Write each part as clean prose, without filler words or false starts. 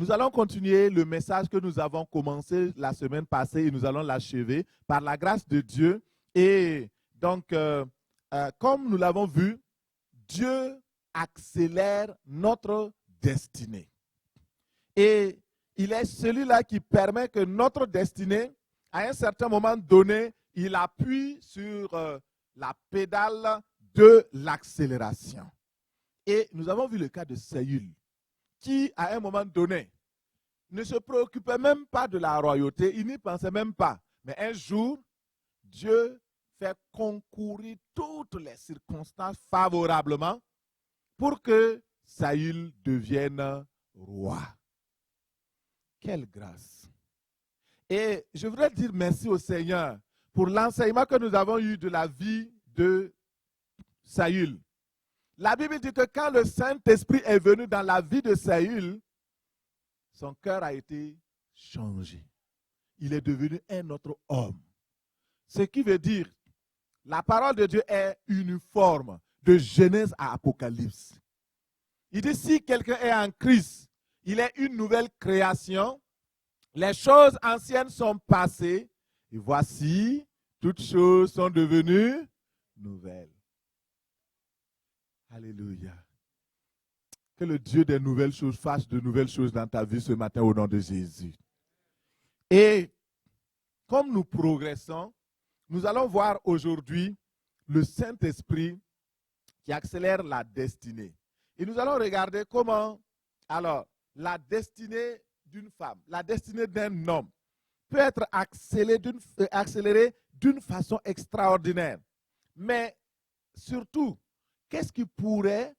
Nous allons continuer le message que nous avons commencé la semaine passée et nous allons l'achever par la grâce de Dieu. Et donc, comme nous l'avons vu, Dieu accélère notre destinée. Et il est celui-là qui permet que notre destinée, à un certain moment donné, il appuie sur la pédale de l'accélération. Et nous avons vu le cas de Saül, qui, à un moment donné, ne se préoccupait même pas de la royauté, il n'y pensait même pas. Mais un jour, Dieu fait concourir toutes les circonstances favorablement pour que Saül devienne roi. Quelle grâce! Et je voudrais dire merci au Seigneur pour l'enseignement que nous avons eu de la vie de Saül. La Bible dit que quand le Saint-Esprit est venu dans la vie de Saül, son cœur a été changé. Il est devenu un autre homme. Ce qui veut dire, la parole de Dieu est uniforme, de Genèse à Apocalypse. Il dit, si quelqu'un est en Christ, il est une nouvelle création. Les choses anciennes sont passées, et voici, toutes choses sont devenues nouvelles. Alléluia. Que le Dieu des nouvelles choses fasse de nouvelles choses dans ta vie ce matin au nom de Jésus. Et comme nous progressons, nous allons voir aujourd'hui le Saint-Esprit qui accélère la destinée. Et nous allons regarder comment, alors, la destinée d'une femme, la destinée d'un homme peut être accélérée d'une façon extraordinaire. Mais surtout, qu'est-ce qui pourrait,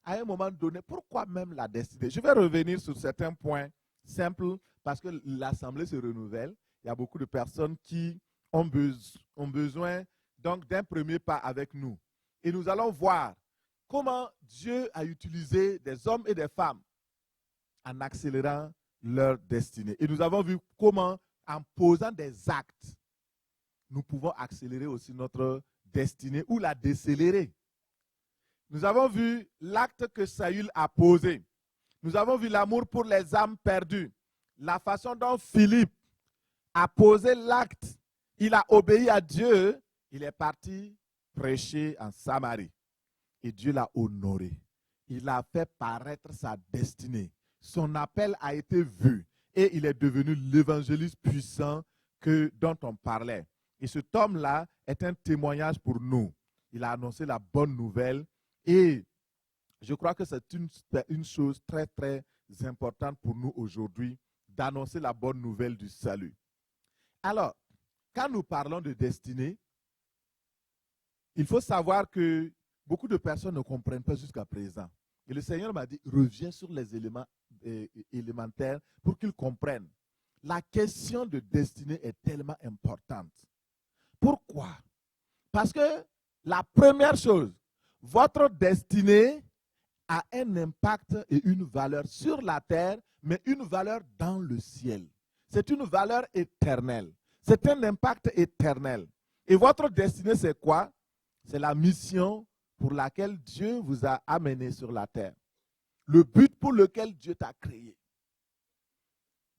à un moment donné, pourquoi même la destinée? Je vais revenir sur certains points simples parce que l'Assemblée se renouvelle. Il y a beaucoup de personnes qui ont besoin donc d'un premier pas avec nous. Et nous allons voir comment Dieu a utilisé des hommes et des femmes en accélérant leur destinée. Et nous avons vu comment, en posant des actes, nous pouvons accélérer aussi notre destinée ou la décélérer. Nous avons vu l'acte que Saül a posé. Nous avons vu l'amour pour les âmes perdues. La façon dont Philippe a posé l'acte. Il a obéi à Dieu. Il est parti prêcher en Samarie. Et Dieu l'a honoré. Il a fait paraître sa destinée. Son appel a été vu. Et il est devenu l'évangéliste puissant dont on parlait. Et cet homme-là est un témoignage pour nous. Il a annoncé la bonne nouvelle. Et je crois que c'est une chose très, très importante pour nous aujourd'hui d'annoncer la bonne nouvelle du salut. Alors, quand nous parlons de destinée, il faut savoir que beaucoup de personnes ne comprennent pas jusqu'à présent. Et le Seigneur m'a dit, reviens sur les éléments élémentaires pour qu'ils comprennent. La question de destinée est tellement importante. Pourquoi? Parce que la première chose, votre destinée a un impact et une valeur sur la terre, mais une valeur dans le ciel. C'est une valeur éternelle. C'est un impact éternel. Et votre destinée, c'est quoi? C'est la mission pour laquelle Dieu vous a amené sur la terre. Le but pour lequel Dieu t'a créé.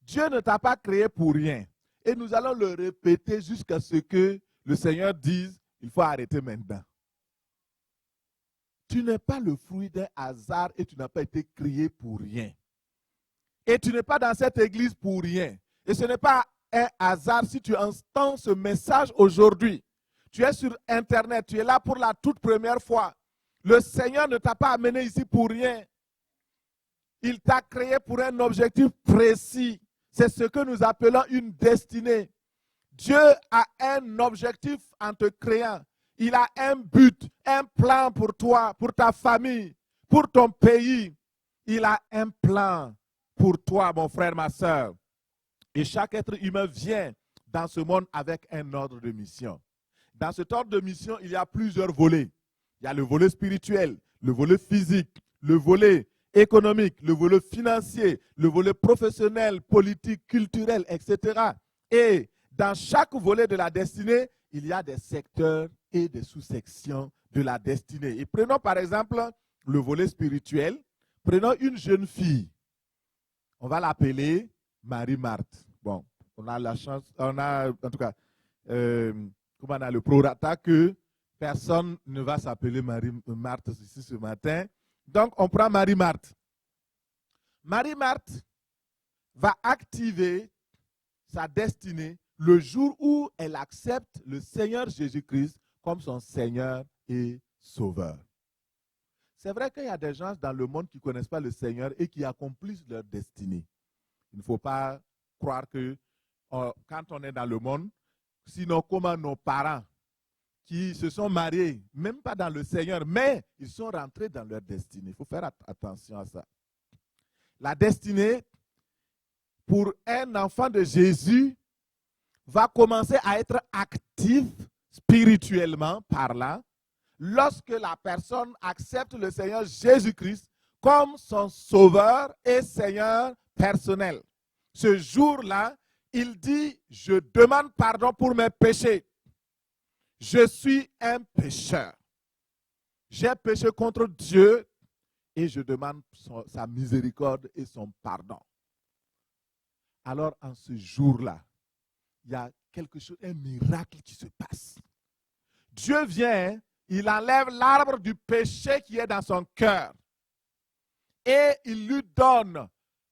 Dieu ne t'a pas créé pour rien. Et nous allons le répéter jusqu'à ce que le Seigneur dise, il faut arrêter maintenant. Tu n'es pas le fruit d'un hasard et tu n'as pas été créé pour rien. Et tu n'es pas dans cette église pour rien. Et ce n'est pas un hasard si tu entends ce message aujourd'hui. Tu es sur Internet, tu es là pour la toute première fois. Le Seigneur ne t'a pas amené ici pour rien. Il t'a créé pour un objectif précis. C'est ce que nous appelons une destinée. Dieu a un objectif en te créant. Il a un but, un plan pour toi, pour ta famille, pour ton pays. Il a un plan pour toi, mon frère, ma soeur. Et chaque être humain vient dans ce monde avec un ordre de mission. Dans cet ordre de mission, il y a plusieurs volets. Il y a le volet spirituel, le volet physique, le volet économique, le volet financier, le volet professionnel, politique, culturel, etc. Et dans chaque volet de la destinée, il y a des secteurs et des sous-sections de la destinée. Et prenons par exemple le volet spirituel. Prenons une jeune fille. On va l'appeler Marie-Marthe. Bon, on a la chance, on a en tout cas, comme on a le prorata que personne ne va s'appeler Marie-Marthe ici ce matin. Donc, on prend Marie-Marthe. Marie-Marthe va activer sa destinée le jour où elle accepte le Seigneur Jésus-Christ comme son Seigneur et Sauveur. C'est vrai qu'il y a des gens dans le monde qui ne connaissent pas le Seigneur et qui accomplissent leur destinée. Il ne faut pas croire que quand on est dans le monde, sinon comment nos parents qui se sont mariés, même pas dans le Seigneur, mais ils sont rentrés dans leur destinée. Il faut faire attention à ça. La destinée pour un enfant de Jésus va commencer à être active spirituellement parlant lorsque la personne accepte le Seigneur Jésus-Christ comme son sauveur et Seigneur personnel. Ce jour-là, il dit, je demande pardon pour mes péchés. Je suis un pécheur. J'ai péché contre Dieu et je demande sa miséricorde et son pardon. Alors, en ce jour-là, il y a quelque chose, un miracle qui se passe. Dieu vient, il enlève l'arbre du péché qui est dans son cœur. Et il lui donne,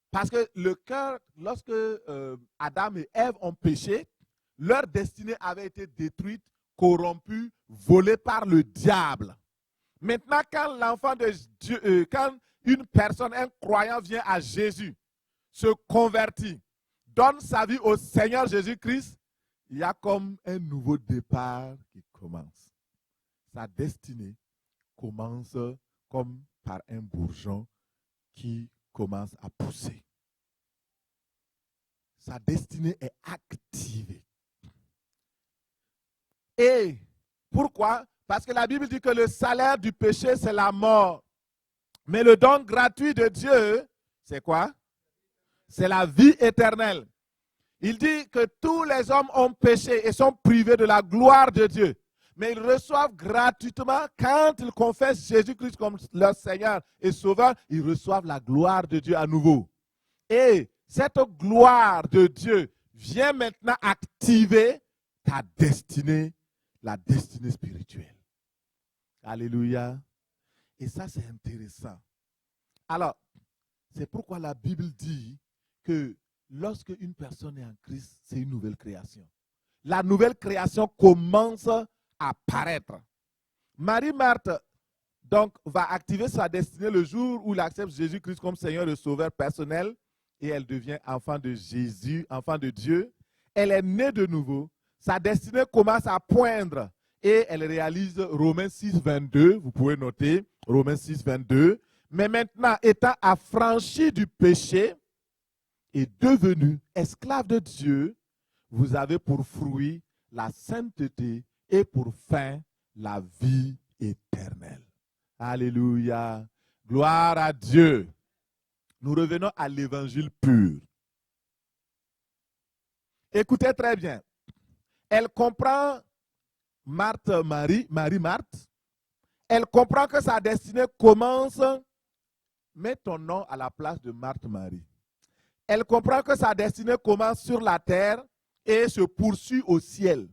parce que le cœur, lorsque Adam et Ève ont péché, leur destinée avait été détruite, corrompue, volée par le diable. Maintenant, quand l'enfant de Dieu, quand une personne, un croyant vient à Jésus, se convertit, donne sa vie au Seigneur Jésus-Christ, il y a comme un nouveau départ qui commence. Sa destinée commence comme par un bourgeon qui commence à pousser. Sa destinée est activée. Et pourquoi? Parce que la Bible dit que le salaire du péché, c'est la mort. Mais le don gratuit de Dieu, c'est quoi? C'est la vie éternelle. Il dit que tous les hommes ont péché et sont privés de la gloire de Dieu. Mais ils reçoivent gratuitement, quand ils confessent Jésus-Christ comme leur Seigneur et Sauveur, ils reçoivent la gloire de Dieu à nouveau. Et cette gloire de Dieu vient maintenant activer ta destinée, la destinée spirituelle. Alléluia. Et ça, c'est intéressant. Alors, c'est pourquoi la Bible dit que lorsque une personne est en Christ, c'est une nouvelle création. La nouvelle création commence à paraître. Marie-Marthe, donc, va activer sa destinée le jour où elle accepte Jésus-Christ comme Seigneur et Sauveur personnel et elle devient enfant de Jésus, enfant de Dieu. Elle est née de nouveau. Sa destinée commence à poindre et elle réalise Romains 6, 22. Vous pouvez noter Romains 6, 22. Mais maintenant, étant affranchie du péché et devenue esclave de Dieu, vous avez pour fruit la sainteté et pour fin la vie éternelle. Alléluia. Gloire à Dieu. Nous revenons à l'évangile pur. Écoutez très bien. Elle comprend Marie-Marthe. Elle comprend que sa destinée commence. Mets ton nom à la place de Marthe-Marie. Elle comprend que sa destinée commence sur la terre et se poursuit au ciel.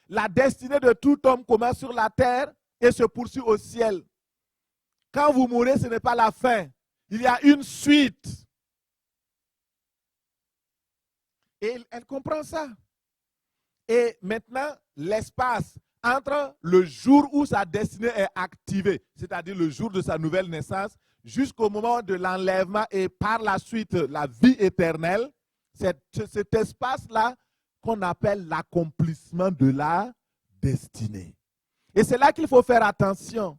La destinée de tout homme commence sur la terre et se poursuit au ciel. Quand vous mourrez, ce n'est pas la fin. Il y a une suite. Et elle comprend ça. Et maintenant, l'espace entre le jour où sa destinée est activée, c'est-à-dire le jour de sa nouvelle naissance, jusqu'au moment de l'enlèvement et par la suite la vie éternelle, cet espace-là qu'on appelle l'accomplissement de la destinée. Et c'est là qu'il faut faire attention.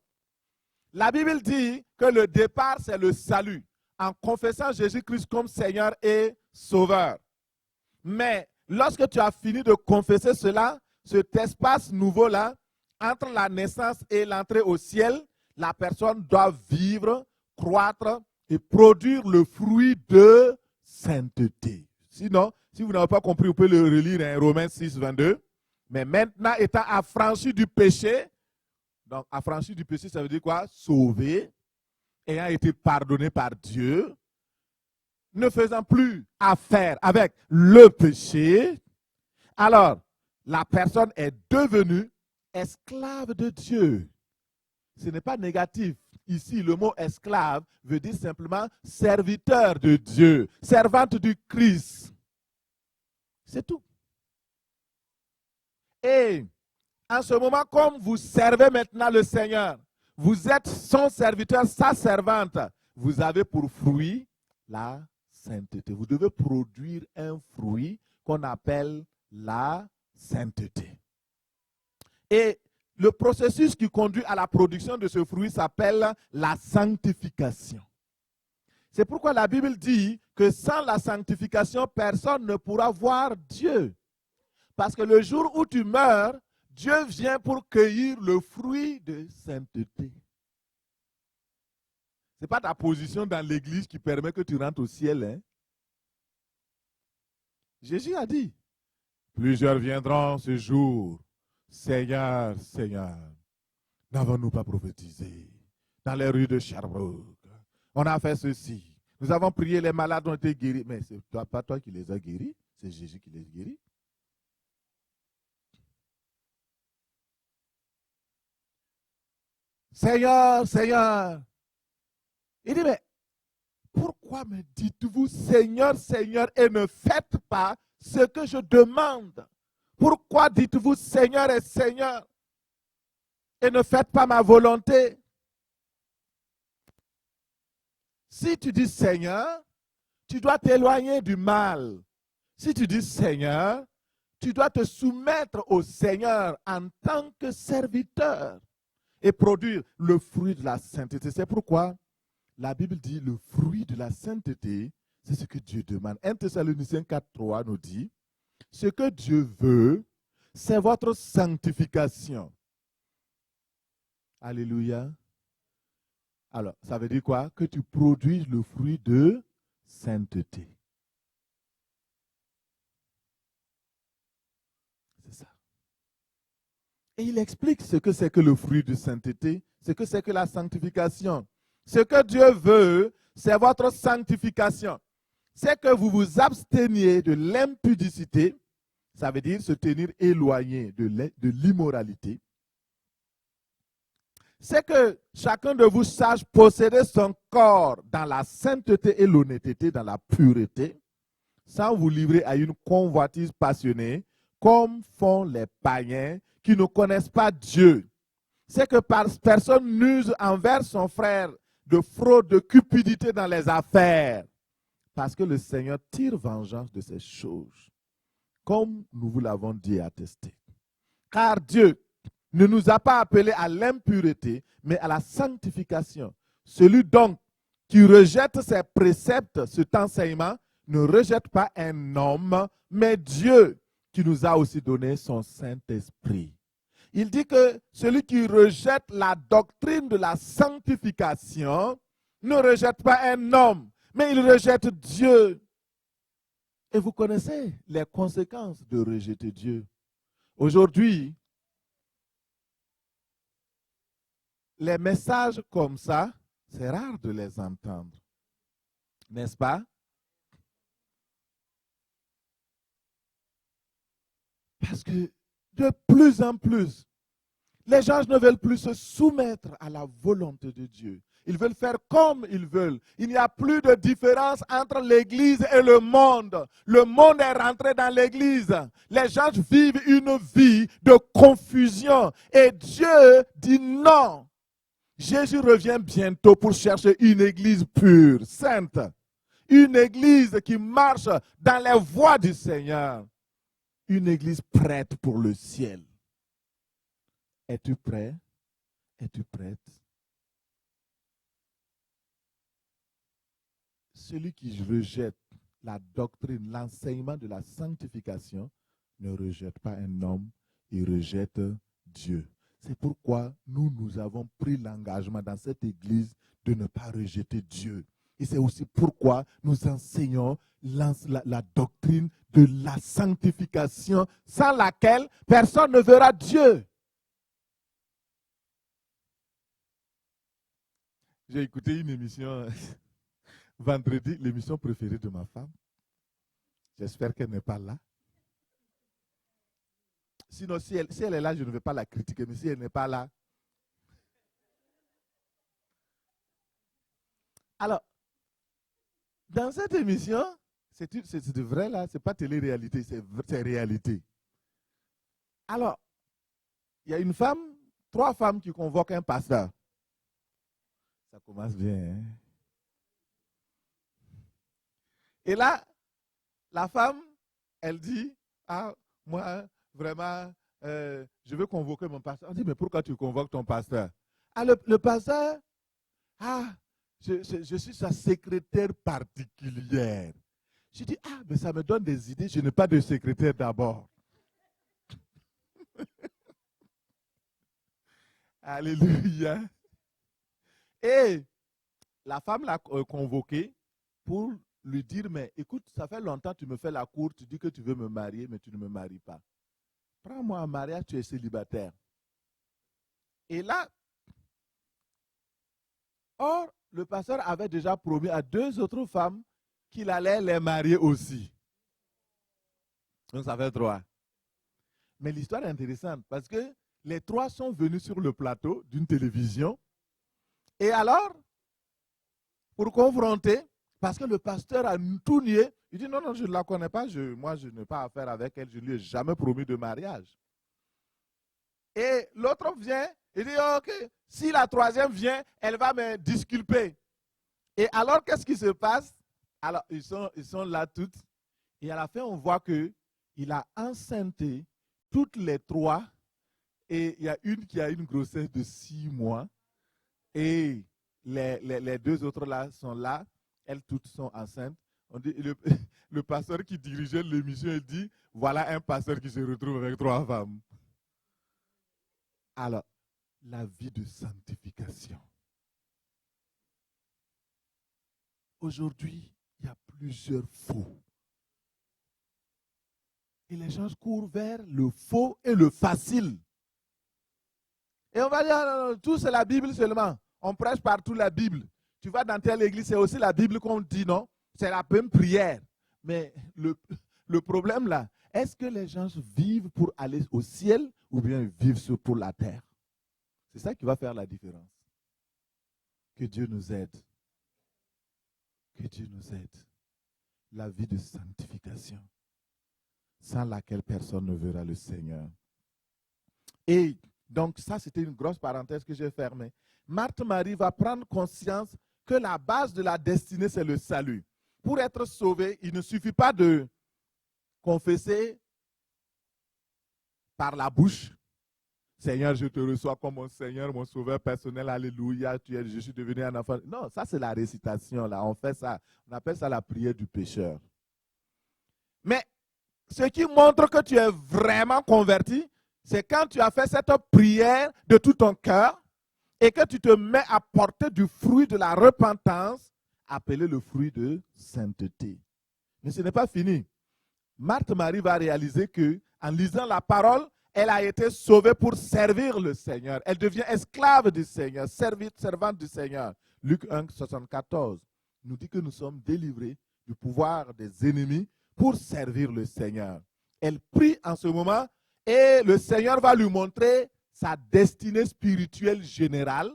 La Bible dit que le départ, c'est le salut, en confessant Jésus-Christ comme Seigneur et Sauveur. Mais lorsque tu as fini de confesser cela, cet espace nouveau-là, entre la naissance et l'entrée au ciel, la personne doit vivre, croître et produire le fruit de sainteté. Sinon, si vous n'avez pas compris, vous pouvez le relire en Romains 6, 22. Mais maintenant, étant affranchi du péché, donc affranchi du péché, ça veut dire quoi? Sauvé, ayant été pardonné par Dieu, ne faisant plus affaire avec le péché, alors la personne est devenue esclave de Dieu. Ce n'est pas négatif. Ici, le mot esclave veut dire simplement serviteur de Dieu, servante du Christ. C'est tout. Et en ce moment, comme vous servez maintenant le Seigneur, vous êtes son serviteur, sa servante, vous avez pour fruit la sainteté. Vous devez produire un fruit qu'on appelle la sainteté. Et le processus qui conduit à la production de ce fruit s'appelle la sanctification. C'est pourquoi la Bible dit que sans la sanctification, personne ne pourra voir Dieu. Parce que le jour où tu meurs, Dieu vient pour cueillir le fruit de sainteté. Ce n'est pas ta position dans l'église qui permet que tu rentres au ciel. Hein? Jésus a dit, plusieurs viendront ce jour. Seigneur, Seigneur, n'avons-nous pas prophétisé dans les rues de Sherbrooke? On a fait ceci. Nous avons prié, les malades ont été guéris. Mais ce n'est pas toi qui les as guéris, c'est Jésus qui les guérit. Seigneur, Seigneur. Il dit, mais pourquoi me dites-vous Seigneur, Seigneur et ne faites pas ce que je demande? Pourquoi dites-vous Seigneur et Seigneur et ne faites pas ma volonté? Si tu dis Seigneur, tu dois t'éloigner du mal. Si tu dis Seigneur, tu dois te soumettre au Seigneur en tant que serviteur et produire le fruit de la sainteté. C'est pourquoi la Bible dit le fruit de la sainteté, c'est ce que Dieu demande. 1 Thessaloniciens 4:3 nous dit, ce que Dieu veut, c'est votre sanctification. Alléluia. Alors, ça veut dire quoi? Que tu produises le fruit de sainteté. C'est ça. Et il explique ce que c'est que le fruit de sainteté, ce que c'est que la sanctification. Ce que Dieu veut, c'est votre sanctification. C'est que vous vous absteniez de l'impudicité, ça veut dire se tenir éloigné de l'immoralité. C'est que chacun de vous sache posséder son corps dans la sainteté et l'honnêteté, dans la pureté, sans vous livrer à une convoitise passionnée, comme font les païens qui ne connaissent pas Dieu. C'est que personne n'use envers son frère de fraude, de cupidité dans les affaires, parce que le Seigneur tire vengeance de ces choses, comme nous vous l'avons dit et attesté. Car Dieu ne nous a pas appelés à l'impureté, mais à la sanctification. Celui donc qui rejette ses préceptes, cet enseignement, ne rejette pas un homme, mais Dieu qui nous a aussi donné son Saint-Esprit. Il dit que celui qui rejette la doctrine de la sanctification ne rejette pas un homme, mais il rejette Dieu. Et vous connaissez les conséquences de rejeter Dieu. Aujourd'hui, les messages comme ça, c'est rare de les entendre. N'est-ce pas? Parce que de plus en plus, les gens ne veulent plus se soumettre à la volonté de Dieu. Ils veulent faire comme ils veulent. Il n'y a plus de différence entre l'Église et le monde. Le monde est rentré dans l'Église. Les gens vivent une vie de confusion. Et Dieu dit non. Jésus revient bientôt pour chercher une église pure, sainte. Une église qui marche dans les voies du Seigneur. Une église prête pour le ciel. Es-tu prêt? Es-tu prête? Celui qui rejette la doctrine, l'enseignement de la sanctification, ne rejette pas un homme, il rejette Dieu. C'est pourquoi nous avons pris l'engagement dans cette église de ne pas rejeter Dieu. Et c'est aussi pourquoi nous enseignons la doctrine de la sanctification, sans laquelle personne ne verra Dieu. J'ai écouté une émission vendredi, l'émission préférée de ma femme. J'espère qu'elle n'est pas là. Sinon, si elle est là, je ne vais pas la critiquer, mais si elle n'est pas là. Alors, dans cette émission, c'est de vrai là, c'est pas télé-réalité, c'est réalité. Alors, il y a une femme, 3 femmes qui convoquent un pasteur. Ça commence bien. Hein? Et là, la femme, elle dit, ah, moi, vraiment, je veux convoquer mon pasteur. On dit, mais pourquoi tu convoques ton pasteur? Ah, le pasteur, ah, je suis sa secrétaire particulière. Je dis, ah, mais ça me donne des idées, je n'ai pas de secrétaire d'abord. Alléluia. Et la femme l'a convoqué pour lui dire, mais écoute, ça fait longtemps que tu me fais la cour, tu dis que tu veux me marier, mais tu ne me maries pas. Prends-moi en mariage, tu es célibataire. Et là, or, le pasteur avait déjà promis à 2 autres femmes qu'il allait les marier aussi. Donc ça fait 3. Mais l'histoire est intéressante parce que les 3 sont venus sur le plateau d'une télévision. Et alors, pour confronter, parce que le pasteur a tout nié, il dit non, je ne la connais pas, moi je n'ai pas affaire avec elle, je ne lui ai jamais promis de mariage. Et l'autre vient, il dit ok, si la 3e vient, elle va me disculper. Et alors, qu'est-ce qui se passe? Alors, ils sont là toutes. Et à la fin, on voit qu'il a enceinté toutes les 3. Et il y a une qui a une grossesse de 6 mois. Et les 2 autres là sont là. Elles toutes sont enceintes. On dit, le pasteur qui dirigeait l'émission, il dit, voilà un pasteur qui se retrouve avec 3 femmes. Alors, la vie de sanctification. Aujourd'hui, il y a plusieurs faux. Et les gens courent vers le faux et le facile. Et on va dire, non, tout c'est la Bible seulement. On prêche partout la Bible. Tu vas dans telle église, c'est aussi la Bible qu'on dit, non? C'est la même prière. Mais le problème là, est-ce que les gens vivent pour aller au ciel ou bien vivent pour la terre? C'est ça qui va faire la différence. Que Dieu nous aide. Que Dieu nous aide. La vie de sanctification, sans laquelle personne ne verra le Seigneur. Et donc ça, c'était une grosse parenthèse que j'ai fermée. Marthe-Marie va prendre conscience que la base de la destinée, c'est le salut. Pour être sauvé, il ne suffit pas de confesser par la bouche. Seigneur, je te reçois comme mon Seigneur, mon sauveur personnel, alléluia, je suis devenu un enfant. Non, ça c'est la récitation, là. On fait ça, on appelle ça la prière du pécheur. Mais ce qui montre que tu es vraiment converti, c'est quand tu as fait cette prière de tout ton cœur et que tu te mets à porter du fruit de la repentance, appelé le fruit de sainteté. Mais ce n'est pas fini. Marthe-Marie va réaliser que, en lisant la parole, elle a été sauvée pour servir le Seigneur. Elle devient esclave du Seigneur, servante du Seigneur. Luc 1, 74 nous dit que nous sommes délivrés du pouvoir des ennemis pour servir le Seigneur. Elle prie en ce moment et le Seigneur va lui montrer sa destinée spirituelle générale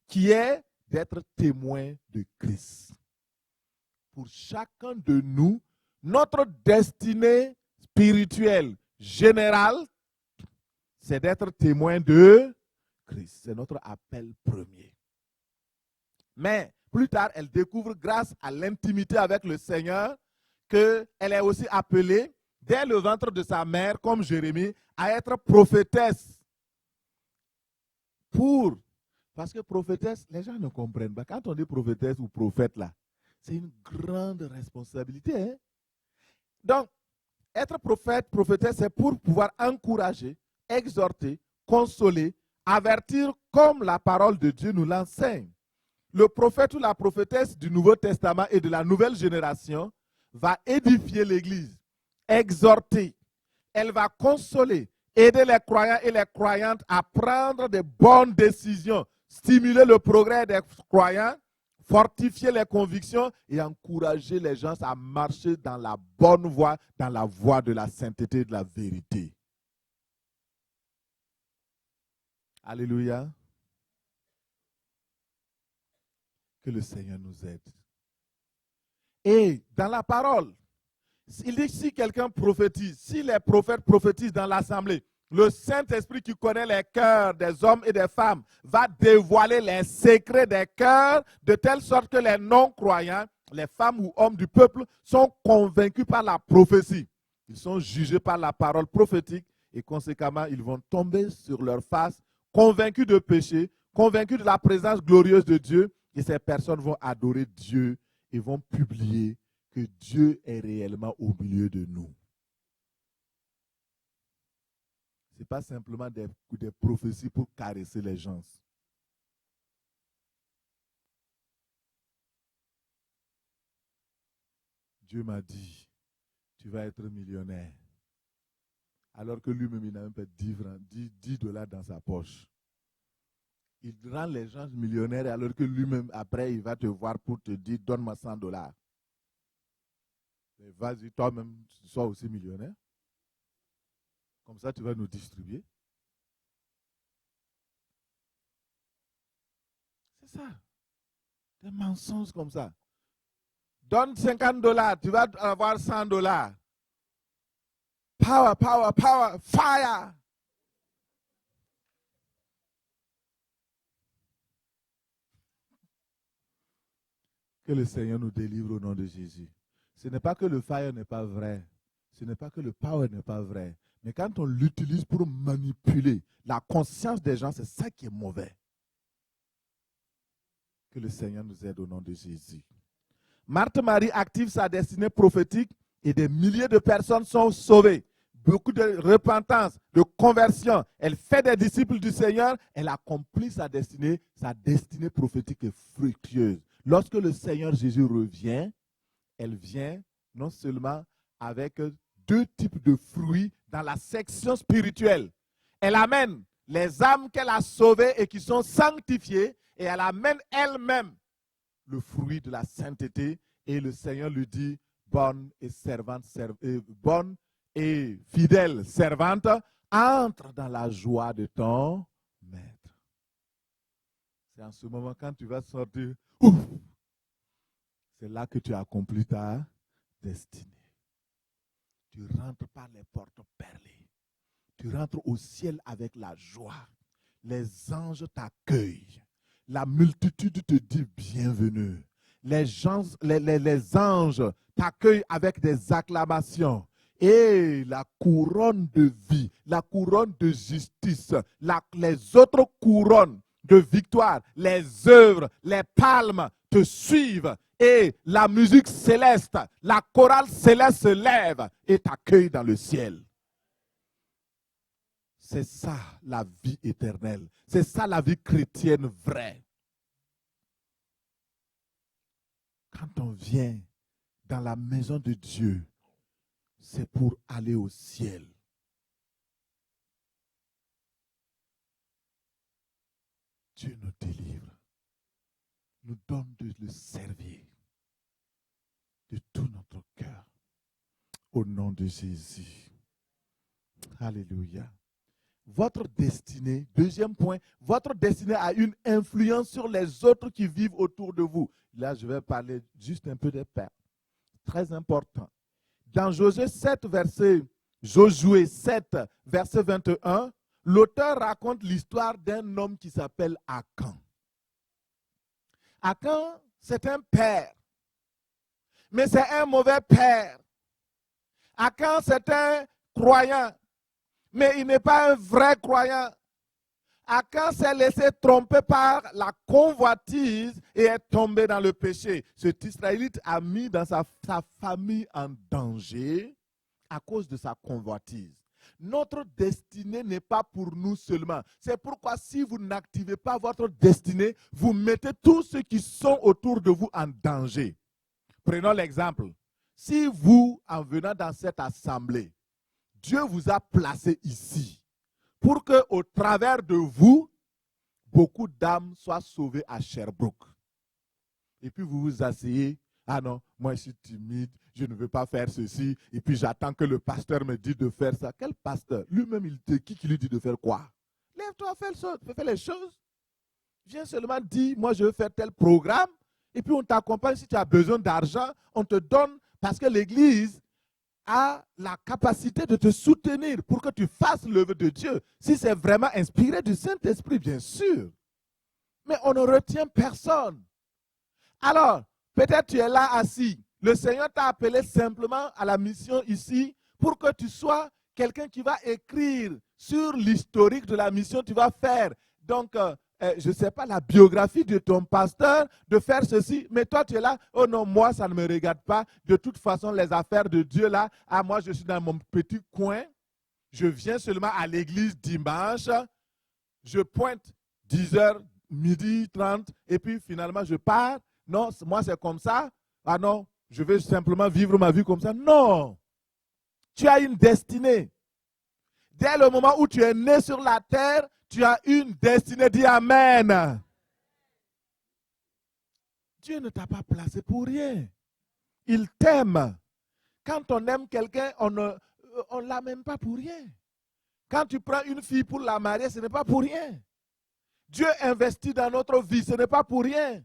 qui est d'être témoin de Christ. Pour chacun de nous, notre destinée spirituelle générale, c'est d'être témoin de Christ. C'est notre appel premier. Mais plus tard, elle découvre grâce à l'intimité avec le Seigneur qu'elle est aussi appelée, dès le ventre de sa mère, comme Jérémie, à être prophétesse. Parce que prophétesse, les gens ne comprennent pas. Quand on dit prophétesse ou prophète, là, c'est une grande responsabilité. Hein? Donc, être prophète, prophétesse, c'est pour pouvoir encourager, exhorter, consoler, avertir comme la parole de Dieu nous l'enseigne. Le prophète ou la prophétesse du Nouveau Testament et de la nouvelle génération va édifier l'Église, exhorter. Elle va consoler, aider les croyants et les croyantes à prendre de bonnes décisions, stimuler le progrès des croyants, fortifier les convictions et encourager les gens à marcher dans la bonne voie, dans la voie de la sainteté et de la vérité. Alléluia. Que le Seigneur nous aide. Et dans la parole, il dit si quelqu'un prophétise, si les prophètes prophétisent dans l'assemblée, le Saint-Esprit qui connaît les cœurs des hommes et des femmes va dévoiler les secrets des cœurs de telle sorte que les non-croyants, les femmes ou hommes du peuple sont convaincus par la prophétie. Ils sont jugés par la parole prophétique et conséquemment, ils vont tomber sur leur face, convaincus de péché, convaincus de la présence glorieuse de Dieu et ces personnes vont adorer Dieu et vont publier que Dieu est réellement au milieu de nous. Ce n'est pas simplement des prophéties pour caresser les gens. Dieu m'a dit, tu vas être millionnaire. Alors que lui-même, il n'a même pas 10 dollars dans sa poche. Il rend les gens millionnaires alors que lui-même, après, il va te voir pour te dire, donne-moi 100 dollars. Vas-y, toi-même, sois aussi millionnaire. Comme ça, tu vas nous distribuer. C'est ça. Des mensonges comme ça. Donne 50 dollars, tu vas avoir 100 dollars. Power, power, power, fire. Que le Seigneur nous délivre au nom de Jésus. Ce n'est pas que le fire n'est pas vrai. Ce n'est pas que le power n'est pas vrai. Mais quand on l'utilise pour manipuler la conscience des gens, c'est ça qui est mauvais. Que le Seigneur nous aide au nom de Jésus. Marthe-Marie active sa destinée prophétique et des milliers de personnes sont sauvées. Beaucoup de repentance, de conversion. Elle fait des disciples du Seigneur. Elle accomplit sa destinée prophétique est fructueuse. Lorsque le Seigneur Jésus revient, elle vient non seulement avec 2 types de fruits dans la section spirituelle. Elle amène les âmes qu'elle a sauvées et qui sont sanctifiées et elle amène elle-même le fruit de la sainteté et le Seigneur lui dit, bonne et fidèle servante, entre dans la joie de ton maître. C'est en ce moment quand tu vas sortir, ouf, c'est là que tu accomplis ta destinée. Tu rentres par les portes perlées. Tu rentres au ciel avec la joie. Les anges t'accueillent. La multitude te dit bienvenue. Les anges t'accueillent avec des acclamations. Et la couronne de vie, la couronne de justice, les autres couronnes de victoire, les œuvres, les palmes te suivent. Et la musique céleste, la chorale céleste se lève et t'accueille dans le ciel. C'est ça la vie éternelle. C'est ça la vie chrétienne vraie. Quand on vient dans la maison de Dieu, c'est pour aller au ciel. Dieu nous délivre, nous donne de le servir de tout notre cœur. Au nom de Jésus. Alléluia. Votre destinée, deuxième point, votre destinée a une influence sur les autres qui vivent autour de vous. Là, je vais parler juste un peu des pères. Très important. Dans Josué 7, verset 21, l'auteur raconte l'histoire d'un homme qui s'appelle Akan. Akan, c'est un père. Mais c'est un mauvais père. Akan, c'est un croyant. Mais il n'est pas un vrai croyant. Akan s'est laissé tromper par la convoitise et est tombé dans le péché. Cet Israélite a mis dans sa famille en danger à cause de sa convoitise. Notre destinée n'est pas pour nous seulement. C'est pourquoi si vous n'activez pas votre destinée, vous mettez tous ceux qui sont autour de vous en danger. Prenons l'exemple. Si vous, en venant dans cette assemblée, Dieu vous a placé ici pour qu'au travers de vous, beaucoup d'âmes soient sauvées à Sherbrooke. Et puis vous vous asseyez. Ah non, moi je suis timide, je ne veux pas faire ceci. Et puis j'attends que le pasteur me dise de faire ça. Quel pasteur? Lui-même, qui lui dit de faire quoi? Lève-toi, fais les choses. Viens seulement dire, moi je veux faire tel programme. Et puis on t'accompagne. Si tu as besoin d'argent, on te donne. Parce que l'Église a la capacité de te soutenir pour que tu fasses l'œuvre de Dieu. Si c'est vraiment inspiré du Saint-Esprit, bien sûr. Mais on ne retient personne. Alors, peut-être tu es là assis. Le Seigneur t'a appelé simplement à la mission ici pour que tu sois quelqu'un qui va écrire sur l'historique de la mission que tu vas faire. Donc, je ne sais pas, la biographie de ton pasteur, de faire ceci, mais toi tu es là, oh non, moi ça ne me regarde pas. De toute façon, les affaires de Dieu là, moi je suis dans mon petit coin, je viens seulement à l'église dimanche, je pointe 10h, midi 30, et puis finalement je pars. Non, moi c'est comme ça. Ah non, je vais simplement vivre ma vie comme ça. Non, tu as une destinée. Dès le moment où tu es né sur la terre, tu as une destinée. Dis Amen. Dieu ne t'a pas placé pour rien. Il t'aime. Quand on aime quelqu'un, on ne l'aime pas pour rien. Quand tu prends une fille pour la marier, ce n'est pas pour rien. Dieu investit dans notre vie, ce n'est pas pour rien.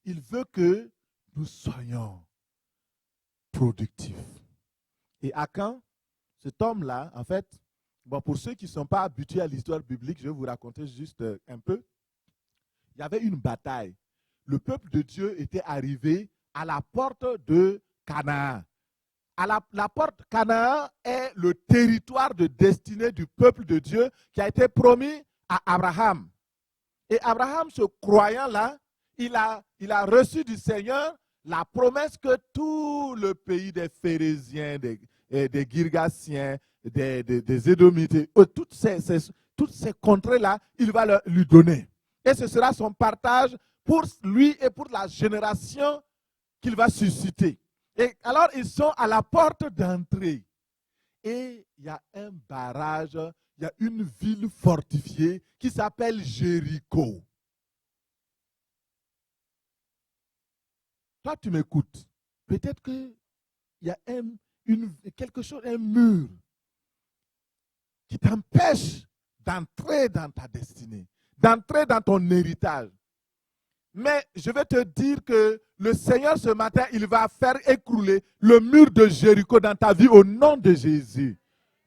Il veut que nous soyons productifs. Et Akan, cet homme-là, en fait, bon, pour ceux qui ne sont pas habitués à l'histoire biblique, je vais vous raconter juste un peu. Il y avait une bataille. Le peuple de Dieu était arrivé à la porte de Canaan. La porte Canaan est le territoire de destinée du peuple de Dieu qui a été promis à Abraham. Et Abraham, ce croyant-là, il a reçu du Seigneur la promesse que tout le pays des Phérésiens, des Girgasiens, des Édomites, toutes ces contrées-là, il va lui donner. Et ce sera son partage pour lui et pour la génération qu'il va susciter. Et alors, ils sont à la porte d'entrée. Et il y a un barrage, il y a une ville fortifiée qui s'appelle Jéricho. Toi, tu m'écoutes. Peut-être qu'il y a quelque chose, un mur qui t'empêche d'entrer dans ta destinée, d'entrer dans ton héritage. Mais je vais te dire que le Seigneur ce matin, il va faire écrouler le mur de Jéricho dans ta vie au nom de Jésus.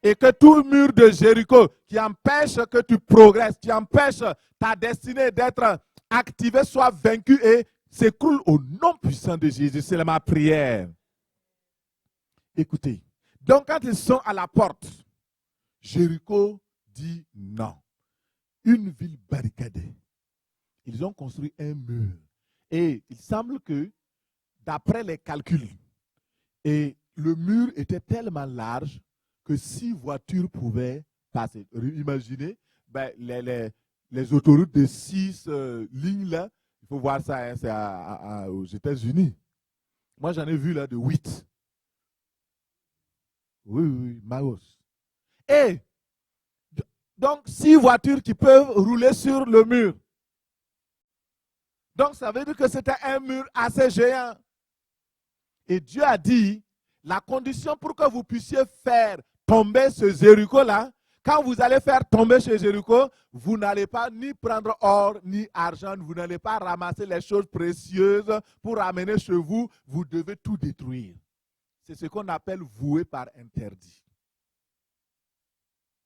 Et que tout mur de Jéricho qui empêche que tu progresses, qui empêche ta destinée d'être activée, soit vaincu et s'écroule au nom puissant de Jésus. C'est ma prière. Écoutez, donc quand ils sont à la porte, Jéricho dit non. Une ville barricadée. Ils ont construit un mur. Et il semble que, d'après les calculs, et le mur était tellement large que 6 voitures pouvaient passer. Imaginez, ben, les autoroutes de 6 lignes là, il faut voir ça, hein, c'est aux États-Unis. Moi, j'en ai vu là de 8. Oui, Maos. Et donc, 6 voitures qui peuvent rouler sur le mur. Donc, ça veut dire que c'était un mur assez géant. Et Dieu a dit, la condition pour que vous puissiez faire tomber ce Jéricho-là, quand vous allez faire tomber ce Jéricho, vous n'allez pas ni prendre or ni argent, vous n'allez pas ramasser les choses précieuses pour amener chez vous, vous devez tout détruire. C'est ce qu'on appelle vouer par interdit.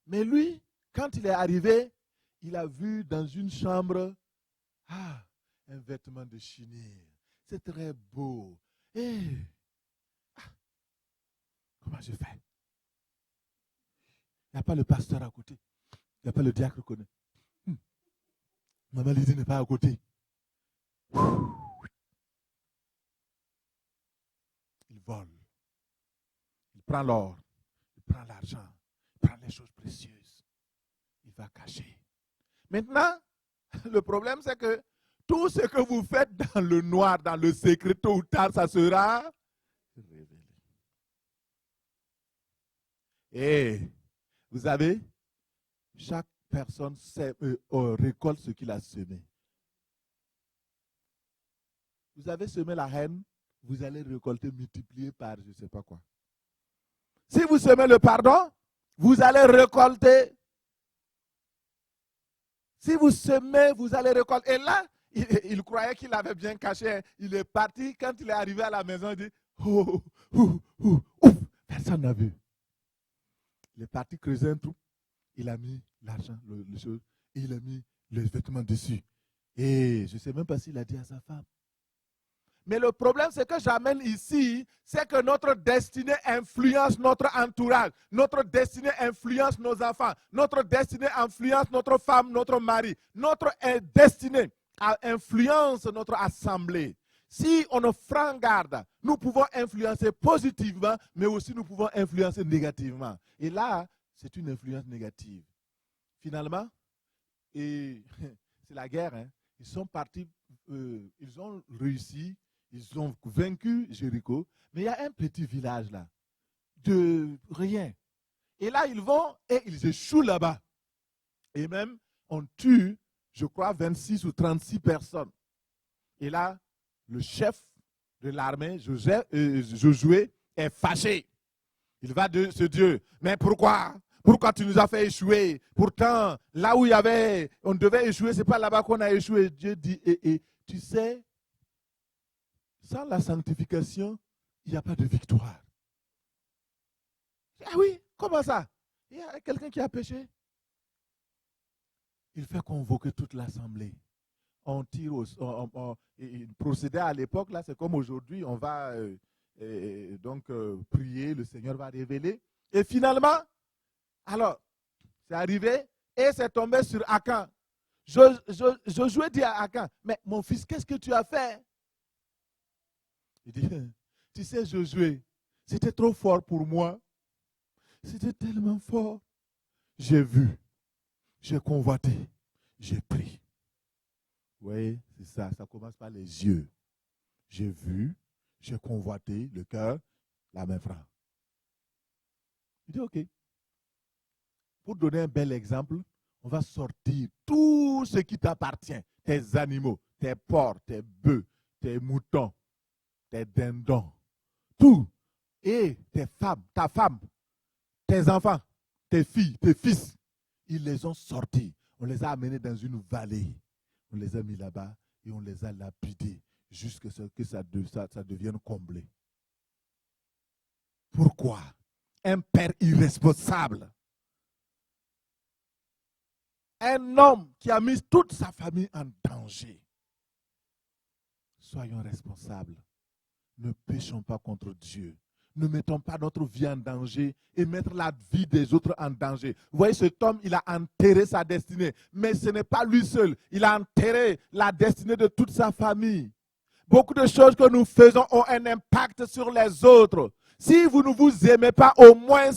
Mais lui, quand il est arrivé, il a vu dans une chambre, un vêtement de chenille. C'est très beau. Comment je fais? Il n'y a pas le pasteur à côté. Il n'y a pas le diacre qu'on est. Maman Lydie n'est pas à côté. Il vole. Il prend l'or. Il prend l'argent. Il prend les choses précieuses. Il va cacher. Maintenant, le problème c'est que tout ce que vous faites dans le noir, dans le secret, tôt ou tard, ça sera révélé. Et vous savez, chaque personne récolte ce qu'il a semé. Vous avez semé la haine, vous allez récolter multiplié par je ne sais pas quoi. Si vous semez le pardon, vous allez récolter. Si vous semez, vous allez récolter. Et là, il croyait qu'il avait bien caché. Il est parti. Quand il est arrivé à la maison, il dit, oh, personne n'a vu. Il est parti creuser un trou. Il a mis l'argent, le chose, et il a mis les vêtements dessus. Et je ne sais même pas s'il a dit à sa femme. Mais le problème, c'est que j'amène ici, c'est que notre destinée influence notre entourage. Notre destinée influence nos enfants. Notre destinée influence notre femme, notre mari. Notre destinée influence notre assemblée. Si on ne prend garde, nous pouvons influencer positivement, mais aussi nous pouvons influencer négativement. Et là, c'est une influence négative. Finalement, et c'est la guerre, hein. Ils sont partis, ils ont réussi. Ils ont vaincu Jéricho, mais il y a un petit village là, de rien. Et là, ils vont et ils échouent là-bas. Et même, on tue, je crois, 26 ou 36 personnes. Et là, le chef de l'armée, Josué, est fâché. Il va de ce Dieu. Mais pourquoi? Pourquoi tu nous as fait échouer? Pourtant, là où on devait échouer, ce n'est pas là-bas qu'on a échoué. Dieu dit, tu sais, sans la sanctification, il n'y a pas de victoire. Ah oui, comment ça? Il y a quelqu'un qui a péché. Il fait convoquer toute l'assemblée. On tire, procéder à l'époque, là, c'est comme aujourd'hui, on va prier, le Seigneur va révéler. Et finalement, alors, c'est arrivé et c'est tombé sur Akan. Josué dit à Akan, mais mon fils, qu'est-ce que tu as fait? Il dit, tu sais Josué, c'était trop fort pour moi. C'était tellement fort. J'ai vu, j'ai convoité, j'ai pris. Vous voyez, c'est ça, ça commence par les yeux. J'ai vu, j'ai convoité, le cœur, la main franc. Il dit, ok. Pour donner un bel exemple, on va sortir tout ce qui t'appartient. Tes animaux, tes porcs, tes bœufs, tes moutons, tes dindons. Tout. Et tes femmes, ta femme, tes enfants, tes filles, tes fils, ils les ont sortis. On les a amenés dans une vallée. On les a mis là-bas et on les a lapidés jusqu'à ce que ça devienne comblé. Pourquoi? Un père irresponsable. Un homme qui a mis toute sa famille en danger. Soyons responsables. Ne péchons pas contre Dieu. Ne mettons pas notre vie en danger et mettre la vie des autres en danger. Vous voyez, cet homme, il a enterré sa destinée. Mais ce n'est pas lui seul. Il a enterré la destinée de toute sa famille. Beaucoup de choses que nous faisons ont un impact sur les autres. Si vous ne vous aimez pas, au moins,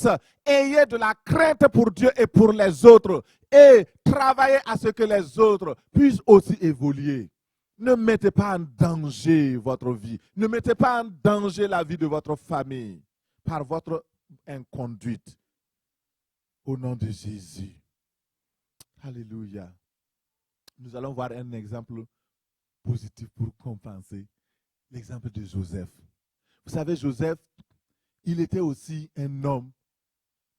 ayez de la crainte pour Dieu et pour les autres. Et travaillez à ce que les autres puissent aussi évoluer. Ne mettez pas en danger votre vie. Ne mettez pas en danger la vie de votre famille par votre inconduite. Au nom de Jésus. Alléluia. Nous allons voir un exemple positif pour compenser. L'exemple de Joseph. Vous savez, Joseph, il était aussi un homme,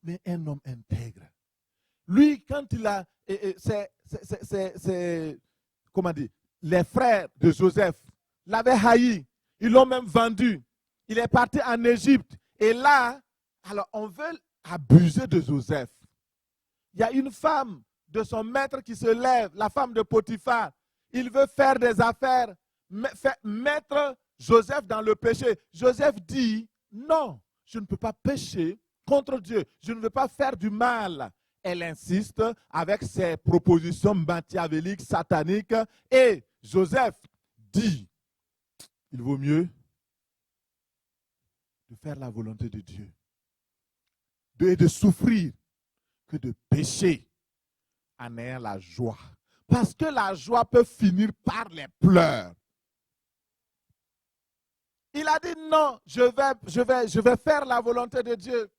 mais un homme intègre. Lui, quand il a... comment dire? Les frères de Joseph l'avaient haï. Ils l'ont même vendu. Il est parti en Égypte. Et là, alors on veut abuser de Joseph. Il y a une femme de son maître qui se lève, la femme de Potiphar. Il veut faire des affaires, mettre Joseph dans le péché. Joseph dit, non, je ne peux pas pécher contre Dieu. Je ne veux pas faire du mal. Elle insiste avec ses propositions machiavéliques, sataniques. Et Joseph dit, il vaut mieux de faire la volonté de Dieu et de souffrir que de pécher en ayant la joie. Parce que la joie peut finir par les pleurs. Il a dit non, je vais faire la volonté de Dieu.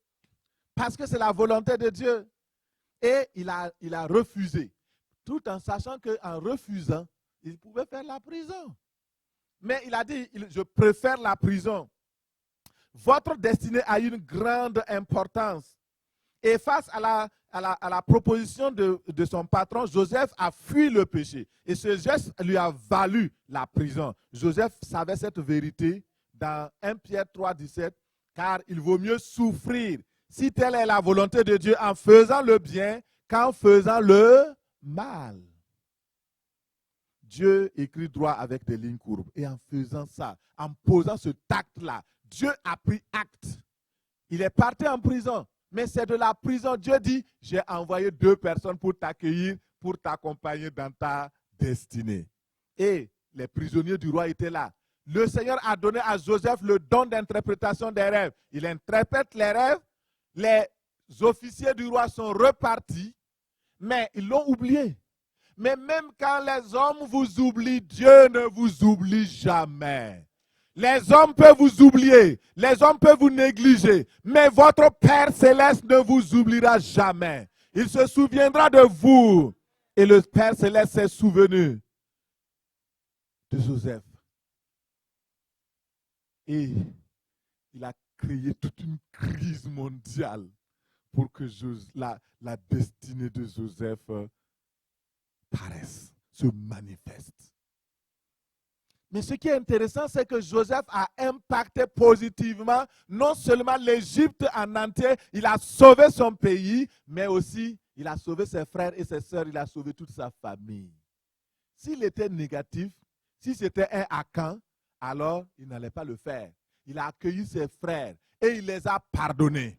Parce que c'est la volonté de Dieu. Et il a refusé. Tout en sachant qu'en refusant, il pouvait faire la prison. Mais il a dit, je préfère la prison. Votre destinée a une grande importance. Et face à la proposition de son patron, Joseph a fui le péché. Et ce geste lui a valu la prison. Joseph savait cette vérité dans 1 Pierre 3, 17, car il vaut mieux souffrir, si telle est la volonté de Dieu, en faisant le bien qu'en faisant le mal. Dieu écrit droit avec des lignes courbes. Et en faisant ça, en posant ce acte-là, Dieu a pris acte. Il est parti en prison. Mais c'est de la prison. Dieu dit, j'ai envoyé 2 personnes pour t'accueillir, pour t'accompagner dans ta destinée. Et les prisonniers du roi étaient là. Le Seigneur a donné à Joseph le don d'interprétation des rêves. Il interprète les rêves. Les officiers du roi sont repartis, mais ils l'ont oublié. Mais même quand les hommes vous oublient, Dieu ne vous oublie jamais. Les hommes peuvent vous oublier, les hommes peuvent vous négliger, mais votre Père Céleste ne vous oubliera jamais. Il se souviendra de vous. Et le Père Céleste s'est souvenu de Joseph. Et il a créé toute une crise mondiale pour que la destinée de Joseph paraisse, se manifeste. Mais ce qui est intéressant, c'est que Joseph a impacté positivement non seulement l'Égypte en entier, il a sauvé son pays, mais aussi il a sauvé ses frères et ses sœurs, il a sauvé toute sa famille. S'il était négatif, si c'était un Akan, alors il n'allait pas le faire. Il a accueilli ses frères et il les a pardonnés.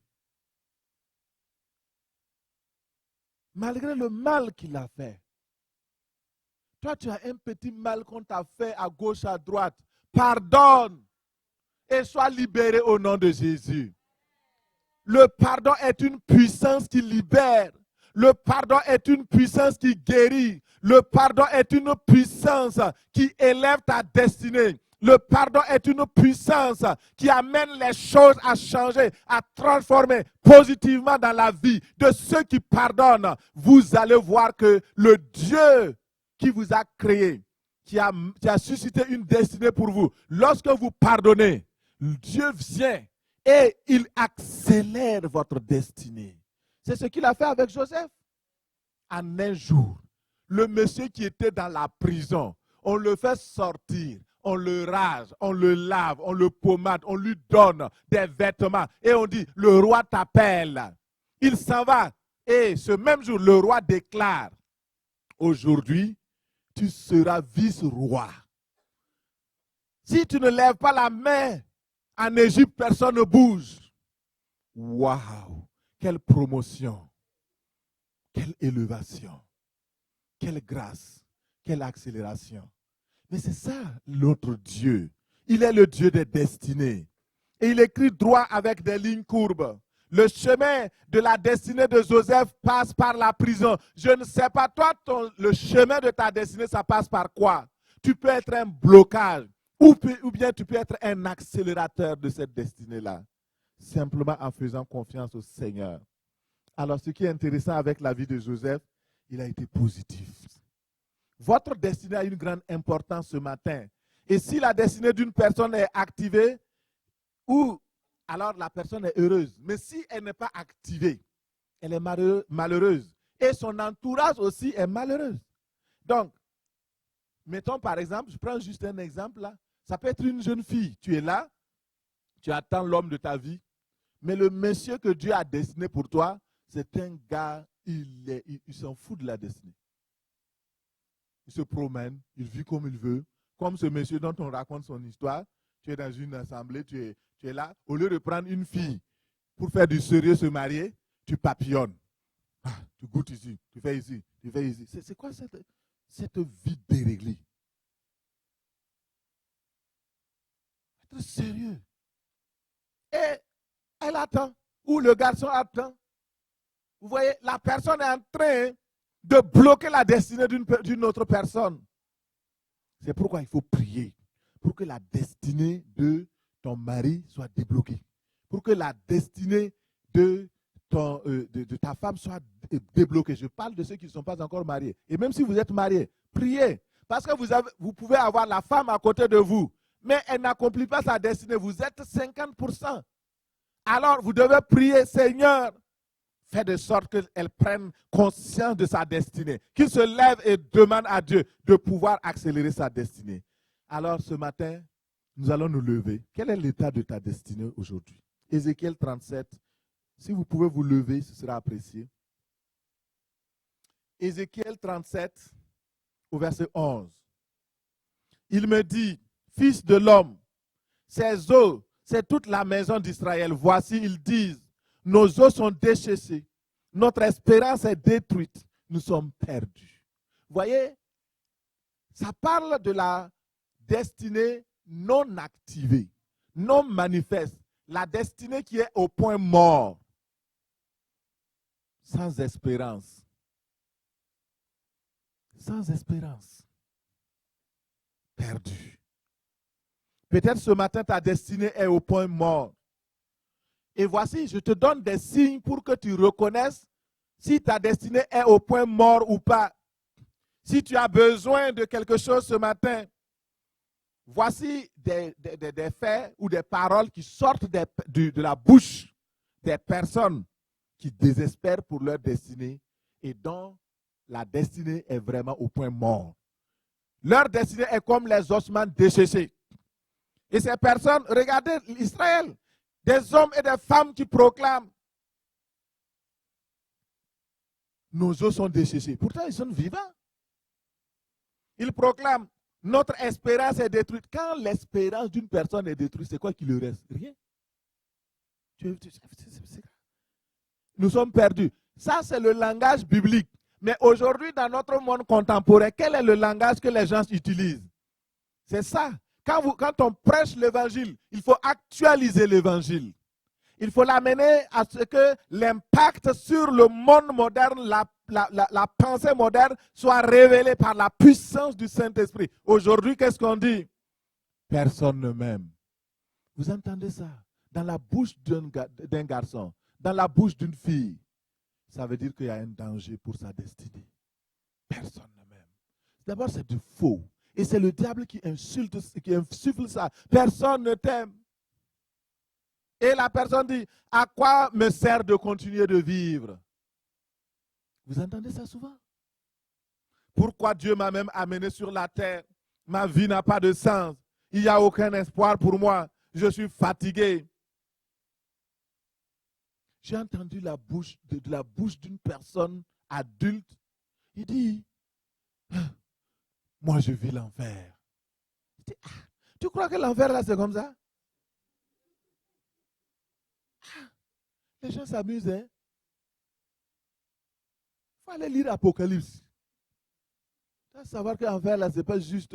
Malgré le mal qu'il a fait. Toi, tu as un petit mal qu'on t'a fait à gauche, à droite. Pardonne et sois libéré au nom de Jésus. Le pardon est une puissance qui libère. Le pardon est une puissance qui guérit. Le pardon est une puissance qui élève ta destinée. Le pardon est une puissance qui amène les choses à changer, à transformer positivement dans la vie de ceux qui pardonnent. Vous allez voir que le Dieu qui vous a créé, qui a suscité une destinée pour vous, lorsque vous pardonnez, Dieu vient et il accélère votre destinée. C'est ce qu'il a fait avec Joseph. En un jour, le monsieur qui était dans la prison, on le fait sortir, on le rase, on le lave, on le pommade, on lui donne des vêtements et on dit, le roi t'appelle. Il s'en va et ce même jour, le roi déclare, aujourd'hui, tu seras vice-roi. Si tu ne lèves pas la main, en Égypte, personne ne bouge. Waouh! Quelle promotion! Quelle élévation! Quelle grâce! Quelle accélération! Mais c'est ça, notre Dieu. Il est le Dieu des destinées. Et il écrit droit avec des lignes courbes. Le chemin de la destinée de Joseph passe par la prison. Je ne sais pas, toi, le chemin de ta destinée, ça passe par quoi? Tu peux être un blocage ou bien tu peux être un accélérateur de cette destinée-là. Simplement en faisant confiance au Seigneur. Alors, ce qui est intéressant avec la vie de Joseph, il a été positif. Votre destinée a une grande importance ce matin. Et si la destinée d'une personne est activée, alors la personne est heureuse. Mais si elle n'est pas activée, elle est malheureuse. Et son entourage aussi est malheureux. Donc, mettons par exemple, je prends juste un exemple là. Ça peut être une jeune fille. Tu es là, tu attends l'homme de ta vie. Mais le monsieur que Dieu a destiné pour toi, c'est un gars, il s'en fout de la destinée. Il se promène, il vit comme il veut. Comme ce monsieur dont on raconte son histoire, tu es dans une assemblée, tu es là. Au lieu de prendre une fille pour faire du sérieux, se marier, tu papillonnes. Ah, tu goûtes ici, tu fais ici, tu fais ici. C'est quoi cette vie déréglée? Être sérieux. Et elle attend, ou le garçon attend. Vous voyez, la personne est en train de bloquer la destinée d'une autre personne. C'est pourquoi il faut prier. Pour que la destinée de ton mari soit débloquée. Pour que la destinée de ta femme soit débloquée. Je parle de ceux qui ne sont pas encore mariés. Et même si vous êtes mariés, priez. Parce que vous pouvez avoir la femme à côté de vous, mais elle n'accomplit pas sa destinée. Vous êtes 50%. Alors, vous devez prier, Seigneur, fais de sorte qu'elle prenne conscience de sa destinée, qu'il se lève et demande à Dieu de pouvoir accélérer sa destinée. Alors, ce matin, nous allons nous lever. Quel est l'état de ta destinée aujourd'hui? Ézéchiel 37. Si vous pouvez vous lever, ce sera apprécié. Ézéchiel 37, au verset 11. Il me dit, fils de l'homme, ces eaux, c'est toute la maison d'Israël. Voici, ils disent, nos eaux sont desséchées, notre espérance est détruite, nous sommes perdus. Voyez, ça parle de la destinée non activée, non manifeste, la destinée qui est au point mort, sans espérance. Sans espérance. Perdu. Peut-être ce matin, ta destinée est au point mort. Et voici, je te donne des signes pour que tu reconnaisses si ta destinée est au point mort ou pas. Si tu as besoin de quelque chose ce matin, voici des faits ou des paroles qui sortent de la bouche des personnes qui désespèrent pour leur destinée et dont la destinée est vraiment au point mort. Leur destinée est comme les ossements desséchés. Et ces personnes, regardez Israël, des hommes et des femmes qui proclament nos os sont desséchés. Pourtant, ils sont vivants. Ils proclament notre espérance est détruite. Quand l'espérance d'une personne est détruite, c'est quoi qui lui reste? Rien. Nous sommes perdus. Ça, c'est le langage biblique. Mais aujourd'hui, dans notre monde contemporain, quel est le langage que les gens utilisent? C'est ça. Quand on prêche l'évangile, il faut actualiser l'évangile. Il faut l'amener à ce que l'impact sur le monde moderne, la pensée moderne soit révélée par la puissance du Saint-Esprit. Aujourd'hui, qu'est-ce qu'on dit? Personne ne m'aime. Vous entendez ça? Dans la bouche d'un garçon, dans la bouche d'une fille, ça veut dire qu'il y a un danger pour sa destinée. Personne ne m'aime. D'abord, c'est du faux. Et c'est le diable qui insuffle ça. Personne ne t'aime. Et la personne dit, à quoi me sert de continuer de vivre? Vous entendez ça souvent? Pourquoi Dieu m'a même amené sur la terre? Ma vie n'a pas de sens. Il n'y a aucun espoir pour moi. Je suis fatigué. J'ai entendu de la bouche d'une personne adulte. Il dit, moi je vis l'enfer. Tu crois que l'enfer là c'est comme ça? Les gens s'amusent, hein? Il faut aller lire Apocalypse. Tu vas savoir que l'enfer là c'est pas juste.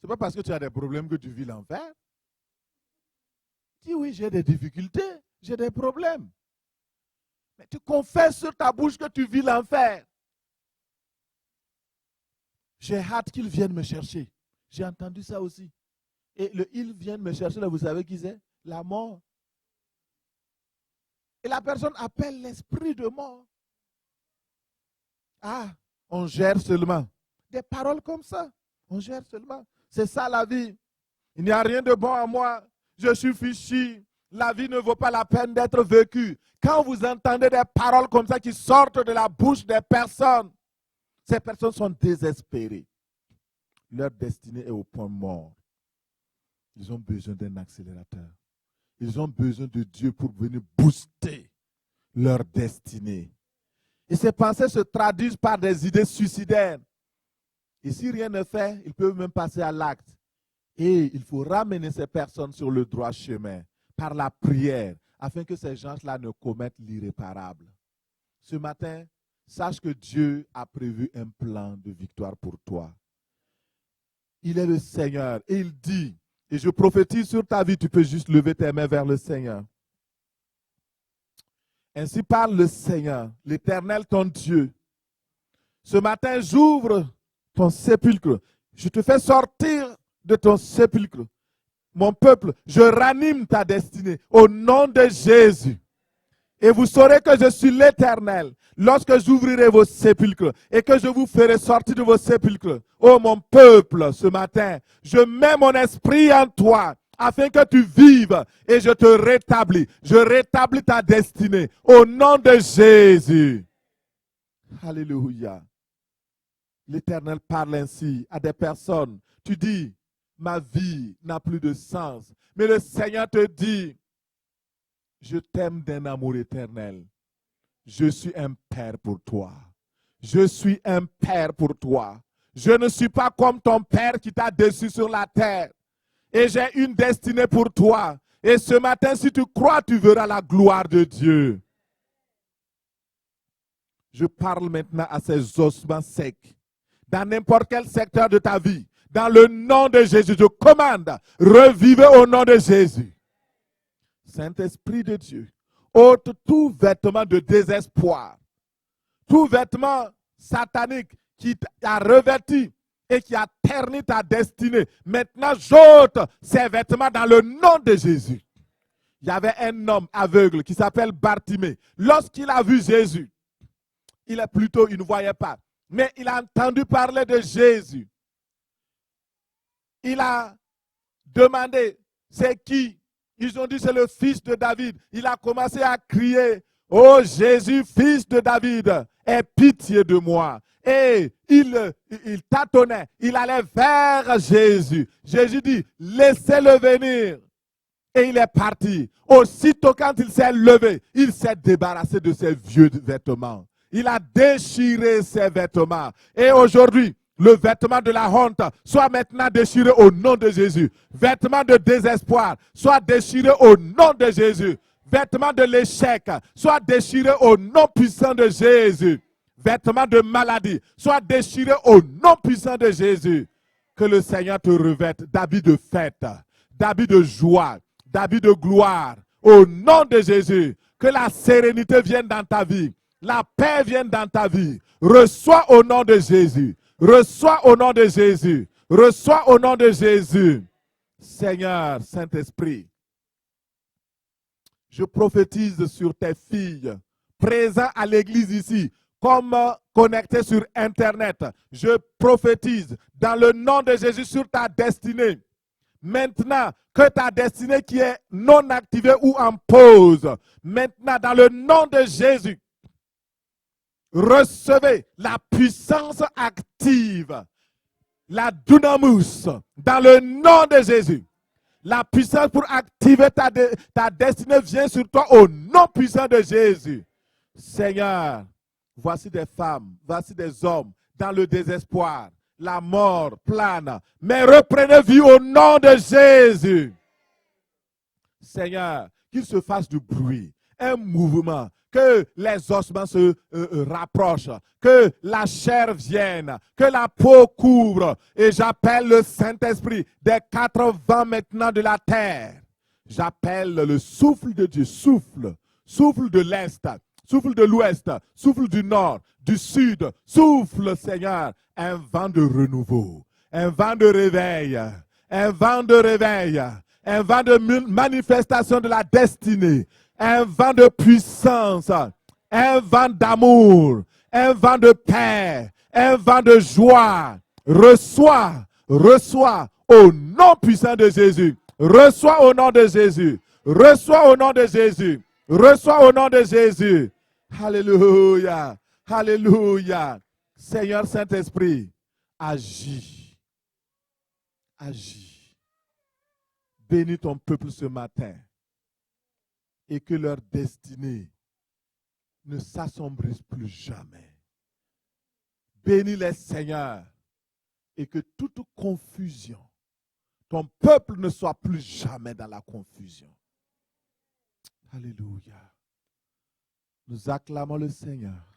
C'est pas parce que tu as des problèmes que tu vis l'enfer. Dis oui, j'ai des difficultés, j'ai des problèmes. Mais tu confesses sur ta bouche que tu vis l'enfer. J'ai hâte qu'ils viennent me chercher. J'ai entendu ça aussi. Et ils viennent me chercher, là, vous savez qui c'est? La mort. Et la personne appelle l'esprit de mort. Ah, on gère seulement. Des paroles comme ça. On gère seulement. C'est ça la vie. Il n'y a rien de bon à moi. Je suis fichu. La vie ne vaut pas la peine d'être vécue. Quand vous entendez des paroles comme ça qui sortent de la bouche des personnes, ces personnes sont désespérées. Leur destinée est au point mort. Ils ont besoin d'un accélérateur. Ils ont besoin de Dieu pour venir booster leur destinée. Et ces pensées se traduisent par des idées suicidaires. Et si rien ne fait, ils peuvent même passer à l'acte. Et il faut ramener ces personnes sur le droit chemin par la prière, afin que ces gens-là ne commettent l'irréparable. Ce matin, sache que Dieu a prévu un plan de victoire pour toi. Il est le Seigneur et il dit, et je prophétise sur ta vie, tu peux juste lever tes mains vers le Seigneur. Ainsi parle le Seigneur, l'Éternel ton Dieu. Ce matin, j'ouvre ton sépulcre. Je te fais sortir de ton sépulcre. Mon peuple, je ranime ta destinée au nom de Jésus. Et vous saurez que je suis l'Éternel lorsque j'ouvrirai vos sépulcres et que je vous ferai sortir de vos sépulcres. Ô mon peuple, ce matin, je mets mon esprit en toi afin que tu vives et je te rétablis. Je rétablis ta destinée au nom de Jésus. Alléluia. L'Éternel parle ainsi à des personnes. Tu dis, ma vie n'a plus de sens. Mais le Seigneur te dit, je t'aime d'un amour éternel. Je suis un père pour toi. Je suis un père pour toi. Je ne suis pas comme ton père qui t'a déçu sur la terre. Et j'ai une destinée pour toi. Et ce matin, si tu crois, tu verras la gloire de Dieu. Je parle maintenant à ces ossements secs. Dans n'importe quel secteur de ta vie. Dans le nom de Jésus, je commande, revivez au nom de Jésus. Saint-Esprit de Dieu, ôte tout vêtement de désespoir, tout vêtement satanique qui t'a revêtu et qui a terni ta destinée. Maintenant, j'ôte ces vêtements dans le nom de Jésus. Il y avait un homme aveugle qui s'appelle Bartimée. Lorsqu'il a vu Jésus, il ne voyait pas, mais il a entendu parler de Jésus. Il a demandé, c'est qui? Ils ont dit, c'est le fils de David. Il a commencé à crier, oh Jésus, fils de David, aie pitié de moi. Et il tâtonnait, il allait vers Jésus. Jésus dit, laissez-le venir. Et il est parti. Aussitôt quand il s'est levé, il s'est débarrassé de ses vieux vêtements. Il a déchiré ses vêtements. Et aujourd'hui, le vêtement de la honte soit maintenant déchiré au nom de Jésus. Vêtement de désespoir soit déchiré au nom de Jésus. Vêtement de l'échec soit déchiré au nom puissant de Jésus. Vêtement de maladie soit déchiré au nom puissant de Jésus. Que le Seigneur te revête d'habits de fête, d'habits de joie, d'habits de gloire. Au nom de Jésus, que la sérénité vienne dans ta vie. La paix vienne dans ta vie. Reçois au nom de Jésus. Reçois au nom de Jésus. Reçois au nom de Jésus. Seigneur, Saint-Esprit, je prophétise sur tes filles présentes à l'église ici, comme connectées sur Internet. Je prophétise dans le nom de Jésus sur ta destinée. Maintenant, que ta destinée qui est non activée ou en pause, maintenant, dans le nom de Jésus, recevez la puissance active, la dunamus, dans le nom de Jésus. La puissance pour activer ta destinée vient sur toi au nom puissant de Jésus. Seigneur, voici des femmes, voici des hommes dans le désespoir. La mort plane, mais reprenez vie au nom de Jésus. Seigneur, qu'il se fasse du bruit, un mouvement, que les ossements se rapprochent, que la chair vienne, que la peau couvre. Et j'appelle le Saint-Esprit des 4 vents maintenant de la terre. J'appelle le souffle de Dieu, souffle de l'Est, souffle de l'Ouest, souffle du Nord, du Sud, souffle, Seigneur, un vent de renouveau, un vent de réveil, un vent de réveil, un vent de manifestation de la destinée, un vent de puissance, un vent d'amour, un vent de paix, un vent de joie. Reçois au nom puissant de Jésus. Reçois au nom de Jésus. Reçois au nom de Jésus. Reçois au nom de Jésus. Alléluia. Alléluia. Seigneur Saint-Esprit, agis. Agis. Bénis ton peuple ce matin. Et que leur destinée ne s'assombrisse plus jamais. Bénis-les, Seigneur, et que toute confusion, ton peuple ne soit plus jamais dans la confusion. Alléluia. Nous acclamons le Seigneur.